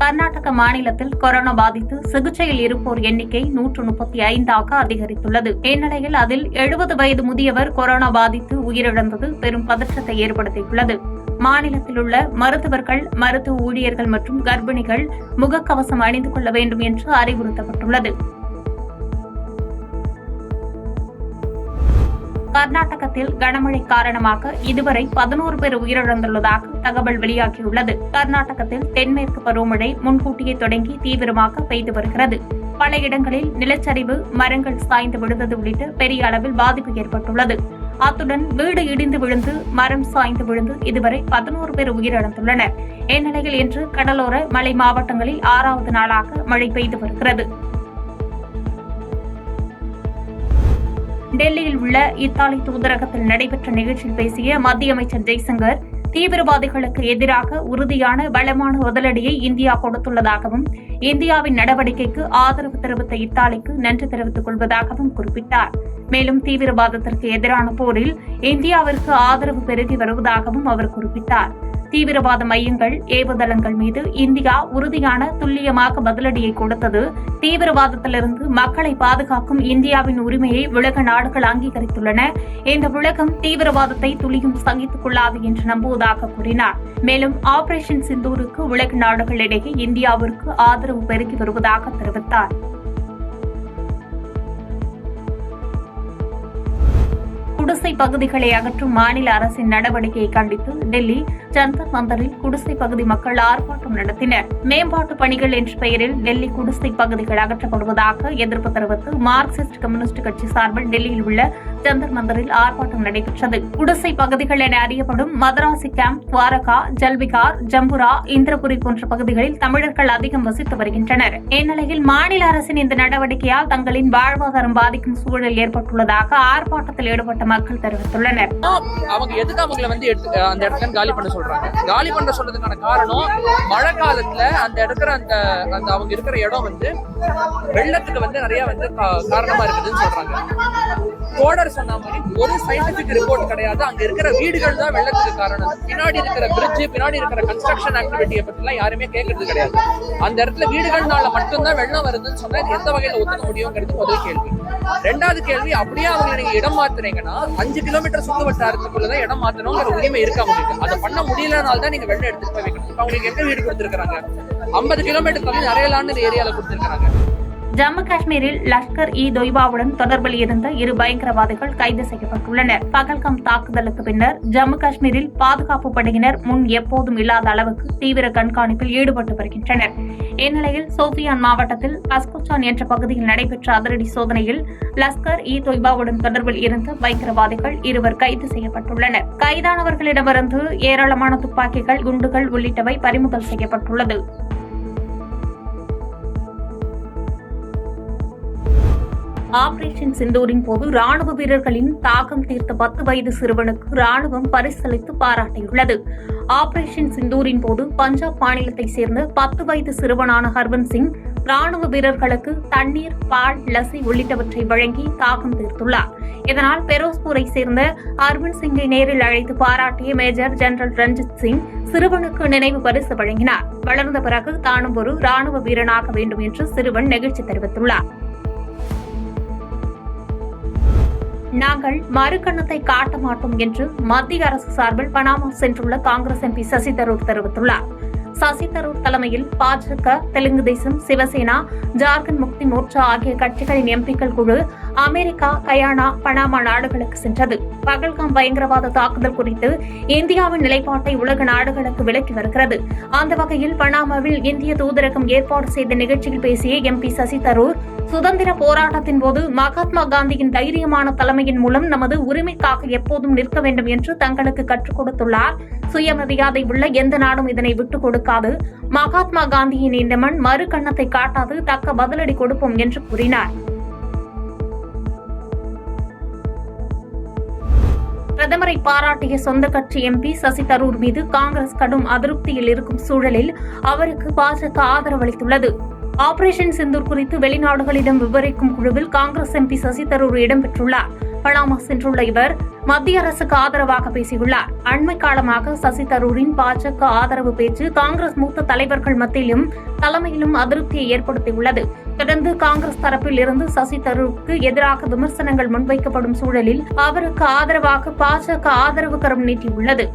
கர்நாடக மாநிலத்தில் கொரோனா பாதித்து சிகிச்சையில் இருப்போர் எண்ணிக்கை 135ஆக அதிகரித்துள்ளது. இந்நிலையில் அதில் 70 வயது முதியவர் கொரோனா பாதித்து உயிரிழந்தது பெரும் பதற்றத்தை ஏற்படுத்தியுள்ளது. மாநிலத்தில் உள்ள மருத்துவர்கள், மருத்துவ ஊழியர்கள் மற்றும் கர்ப்பிணிகள் முகக்கவசம் அணிந்து கொள்ள வேண்டும் என்று அறிவுறுத்தப்பட்டுள்ளது. கர்நாடகத்தில் கனமழை காரணமாக இதுவரை 11 பேர் உயிரிழந்துள்ளதாக தகவல் வெளியாகியுள்ளது. கர்நாடகத்தில் தென்மேற்கு பருவமழை முன்கூட்டியே தொடங்கி தீவிரமாக பெய்து வருகிறது. பல இடங்களில் நிலச்சரிவு, மரங்கள் சாய்ந்து விழுந்தது உள்ளிட்ட பெரிய அளவில் பாதிப்பு ஏற்பட்டுள்ளது. அத்துடன் வீடு இடிந்து விழுந்து, மரம் சாய்ந்து விழுந்து இதுவரை 11 பேர் உயிரிழந்துள்ளனர். இந்நிலையில் இன்று கடலோர மலை மாவட்டங்களில் 6வது நாளாக மழை பெய்து வருகிறது. டெல்லியில் உள்ள இத்தாலி தூதரகத்தில் நடைபெற்ற நிகழ்ச்சியில் பேசிய மத்திய அமைச்சர் ஜெய்சங்கர், தீவிரவாதிகளுக்கு எதிராக உறுதியான பலமான முதலடியை இந்தியா கொடுத்துள்ளதாகவும், இந்தியாவின் நடவடிக்கைக்கு ஆதரவு தெரிவித்த இத்தாலிக்கு நன்றி தெரிவித்துக் கொள்வதாகவும் குறிப்பிட்டார். மேலும் தீவிரவாதத்திற்கு எதிரான போரில் இந்தியாவிற்கு ஆதரவு பெருகி வருவதாகவும் அவர் குறிப்பிட்டார். தீவிரவாத மையங்கள், ஏவுதளங்கள் மீது இந்தியா உறுதியான, துல்லியமாக பதிலடியை கொடுத்தது. தீவிரவாதத்திலிருந்து மக்களை பாதுகாக்கும் இந்தியாவின் உரிமையை உலக நாடுகள் அங்கீகரித்துள்ளன. இந்த உலகம் தீவிரவாதத்தை துளியும் சகித்துக் கொள்ளாது என்று நம்புவதாக கூறினார். மேலும் ஆபரேஷன் சிந்தூருக்கு உலக நாடுகளிடையே இந்தியாவிற்கு ஆதரவு பெருகி வருவதாக தெரிவித்தார். குடிசை பகுதிகளை அகற்றும் மாநில அரசின் நடவடிக்கையை கண்டித்து டெல்லி ஜந்தர் மந்தரில் குடிசை பகுதி மக்கள் ஆர்ப்பாட்டம் நடத்தினர். மேம்பாட்டு பணிகள் என்ற பெயரில் டெல்லி குடிசை பகுதிகள் அகற்றப்படுவதாக எதிர்ப்பு தெரிவித்து மார்க்சிஸ்ட் கம்யூனிஸ்ட் கட்சி சார்பில் டெல்லியில் உள்ள ஜந்தர் மந்தரில் ஆர்ப்பாட்டம் நடைபெற்றது. குடிசை பகுதிகள் என அறியப்படும் மதராசி கேம்ப், துவாரகா, ஜல்விகார், ஜம்புரா, இந்திரபுரி போன்ற பகுதிகளில் தமிழர்கள் அதிகம் வசித்து வருகின்றனர். இந்நிலையில் மாநில அரசின் இந்த நடவடிக்கையால் தங்களின் வாழ்வாதாரம் பாதிக்கும் சூழல் ஏற்பட்டுள்ளதாக ஆர்ப்பாட்டத்தில் ஈடுபட்ட மக்கள் தெரிவித்துள்ளனர். அவங்க எதுக்கு அவங்களை அந்த இடத்துல காலி பண்ண சொல்றாங்க? காலி பண்ண சொல்றதுக்கான காரணம், மழை காலத்துல அந்த இடத்துல அந்த அவங்க இருக்கிற இடம் வெள்ளத்துக்கு நிறைய காரணமா இருக்குதுன்னு சொல்றாங்க. கோடர் சொன்ன மாதிரி ஒரு சயின்டிபிக் ரிப்போர்ட் கிடையாது. அங்க இருக்கிற வீடுகள் தான் வெள்ளத்துக்கு காரணம். பின்னாடி இருக்கிற பிரிட்ஜ், பின்னாடி இருக்கிற கன்ஸ்ட்ரக்ஷன் ஆக்டிவிட்டியை பத்தி எல்லாம் யாருமே கேட்கறது கிடையாது. அந்த இடத்துல வீடுகள்னால மட்டும்தான் வெள்ளம் வருதுன்னு சொன்னா இது எந்த வகையில ஒத்துக்க முடியுங்கிறது முதல் கேள்வி. ரெண்டாவது கேள்வி, அப்படியே அவங்களை நீங்க இடம் மாத்துறீங்கன்னா 5 கிலோமீட்டர் சுத்து வட்டாரத்துக்குள்ளதான் இடம் மாத்தணுங்கிற உரிமை இருக்கா உங்களுக்கு? அதை பண்ண முடியலனால்தான் நீங்க வெள்ளம் எடுத்துட்டு போய் வைக்கணும். அவங்களுக்கு எங்க வீடு கொடுத்திருக்காங்க? 50 கிலோமீட்டர் தள்ளி நிறையலான்னு ஏரியால கொடுத்திருக்காங்க. ஜம்மு காஷ்மீரில் லஷ்கர்-இ-தொய்பாவுடன் தொடர்பில் இருந்த 2 பயங்கரவாதிகள் கைது செய்யப்பட்டுள்ளனர். பகல்காம் தாக்குதலுக்கு பின்னர் ஜம்மு காஷ்மீரில் பாதுகாப்பு படையினர் முன் எப்போதும் இல்லாத அளவுக்கு தீவிர கண்காணிப்பில் ஈடுபட்டு வருகின்றனர். இந்நிலையில் சோபியான் மாவட்டத்தில் அஸ்குச்சான் என்ற பகுதியில் நடைபெற்ற அதிரடி சோதனையில் லஷ்கர்-இ-தொய்பாவுடன் தொடர்பில் இருந்த பயங்கரவாதிகள் 2 கைது செய்யப்பட்டுள்ளனர். கைதானவர்களிடமிருந்து ஏராளமான துப்பாக்கிகள், குண்டுகள் உள்ளிட்டவை பறிமுதல் செய்யப்பட்டுள்ளது. ஆபரேஷன் சிந்தூரின் போது ராணுவ வீரர்களின் தாகம் தீர்த்த 10 வயது சிறுவனுக்கு ராணுவம் பரிசளித்து பாராட்டியுள்ளது. ஆபரேஷன் சிந்தூரின் போது பஞ்சாப் மாநிலத்தைச் சேர்ந்த 10 வயது சிறுவனான ஹர்வன் சிங் ராணுவ வீரர்களுக்கு தண்ணீர், பால், லசி உள்ளிட்டவற்றை வழங்கி தாகம் தீர்த்துள்ளார். இதனால் பெரோஸ்பூரை சேர்ந்த ஹர்வன் சிங்கை நேரில் அழைத்து பாராட்டிய மேஜர் ஜெனரல் ரஞ்சித் சிங் சிறுவனுக்கு நினைவு பரிசு வழங்கினார். வளர்ந்த பிறகு தானும் ஒரு ராணுவ வீரனாக வேண்டும் என்று சிறுவன் நெகிழ்ச்சி தெரிவித்துள்ளார். நாங்கள் மறுகண்ணத்தை காட்ட மாட்டோம் என்று மத்திய அரசு சார்பில் பனாமா சென்றுள்ள காங்கிரஸ் எம்பி சசி தரூர் தெரிவித்துள்ளார். சசி தரூர் தலைமையில் பாஜக, தெலுங்கு தேசம், சிவசேனா, ஜார்க்கண்ட் முக்தி மோர்ச்சா ஆகிய கட்சிகளின் எம்பிக்கள் குழு அமெரிக்கா, கயானா, பனாமா நாடுகளுக்கு சென்றது. பகல்காம் பயங்கரவாத தாக்குதல் குறித்து இந்தியாவின் நிலைப்பாட்டை உலக நாடுகளுக்கு விளக்கி வருகிறது. அந்த வகையில் பனாமாவில் இந்திய தூதரகம் ஏற்பாடு செய்த நிகழ்ச்சியில் பேசிய எம்பி சசி தரூர், சுதந்திர போராட்டத்தின் போது மகாத்மா காந்தியின் தைரியமான தலைமையின் மூலம் நமது உரிமைக்காக எப்போதும் நிற்க வேண்டும் என்று தங்களுக்கு கற்றுக் கொடுத்துள்ளார். சுயமரியாதை உள்ள எந்த நாடும் இதனை விட்டுக் கொடுக்காது. மகாத்மா காந்தியின் இந்த மண் மறு கண்ணத்தை காட்டாது, தக்க பதிலடி கொடுப்போம் என்று கூறினார். பிரதமரை பாராட்டிய சொந்த கட்சி எம்பி சசி தரூர் மீது காங்கிரஸ் கடும் அதிருப்தியில் இருக்கும் சூழலில் அவருக்கு பாஜக ஆதரவளித்துள்ளது. ஆபரேஷன் சிந்தூர் குறித்து வெளிநாடுகளிடம் விவரிக்கும் குழுவில் காங்கிரஸ் எம்பி சசி தரூர் இடம்பெற்றுள்ளார். பனாமா சென்றுள்ள இவர் மத்திய அரசுக்கு ஆதரவாக பேசியுள்ளார். அண்மை காலமாக சசி தரூரின் பாஜக ஆதரவு பேச்சு காங்கிரஸ் மூத்த தலைவர்கள் மத்தியிலும் தலைமையிலும் அதிருப்தியை ஏற்படுத்தியுள்ளது. தொடர்ந்து காங்கிரஸ் தரப்பில் இருந்து சசி தரூருக்கு எதிராக விமர்சனங்கள் முன்வைக்கப்படும் சூழலில் அவருக்கு ஆதரவாக பாஜக ஆதரவு கரம் நீட்டியுள்ளது.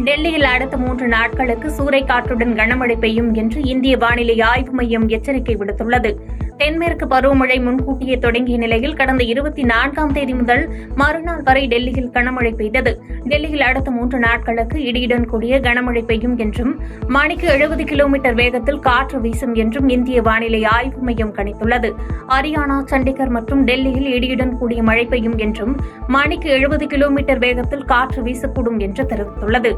டெல்லியில் அடுத்த 3 நாட்களுக்கு சூறைக்காற்றுடன் கனமழை பெய்யும் என்று இந்திய வானிலை ஆய்வு மையம் எச்சரிக்கை விடுத்துள்ளது. தென்மேற்கு பருவமழை முன்கூட்டியே தொடங்கிய நிலையில் கடந்த 24ஆம் தேதி முதல் மறுநாள் வரை டெல்லியில் கனமழை பெய்தது. டெல்லியில் அடுத்த 3 நாட்களுக்கு இடியுடன் கூடிய கனமழை பெய்யும் என்றும் மணிக்கு 70 கிலோமீட்டர் வேகத்தில் காற்று வீசும் என்றும் இந்திய வானிலை ஆய்வு மையம் கணித்துள்ளது. ஹரியானா, சண்டிகர் மற்றும் டெல்லியில் இடியுடன் கூடிய மழை பெய்யும் என்றும் மணிக்கு 70 கிலோமீட்டர் வேகத்தில் காற்று வீசக்கூடும் என்று தெரிவித்துள்ளது.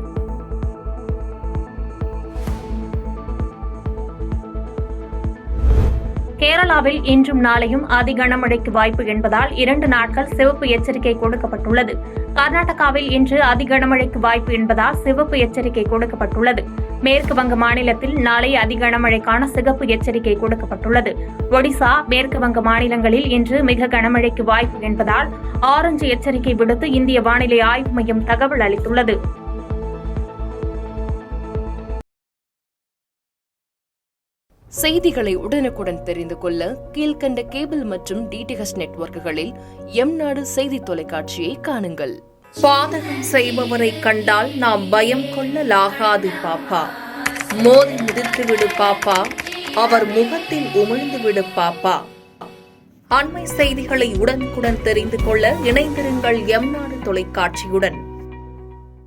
கேரளாவில் இன்றும் நாளையும் அதி கனமழைக்கு வாய்ப்பு என்பதால் 2 நாட்கள் சிவப்பு எச்சரிக்கை கொடுக்கப்பட்டுள்ளது. கர்நாடகாவில் இன்று அதி கனமழைக்கு வாய்ப்பு என்பதால் சிவப்பு எச்சரிக்கை கொடுக்கப்பட்டுள்ளது. மேற்கு வங்க மாநிலத்தில் நாளை அதி கனமழைக்கான சிகப்பு எச்சரிக்கை கொடுக்கப்பட்டுள்ளது. ஒடிசா, மேற்கு வங்க மாநிலங்களில் இன்று மிக கனமழைக்கு வாய்ப்பு என்பதால் ஆரஞ்சு எச்சரிக்கை விடுத்து இந்திய வானிலை ஆய்வு மையம் தகவல் அளித்துள்ளது. செய்திகளை உடனுக்குடன் தெரிந்து கொள்ள கீழ்கண்ட கேபிள் மற்றும் டிடிஎச் நெட்வொர்க்குகளில் எம்நாடு செய்தி தொலைக்காட்சியை காணுங்கள். பாதகம் செய்பவரை கண்டால் நாம் பயம் கொள்ளலாகாது பாப்பா. மோதி மிதித்துவிடு பாப்பா, அவர் முகத்தில் உமிழ்ந்துவிடு பாப்பா. அண்மை செய்திகளை உடனுக்குடன் தெரிந்து கொள்ள இணைந்திருங்கள் எம்நாடு தொலைக்காட்சியுடன்.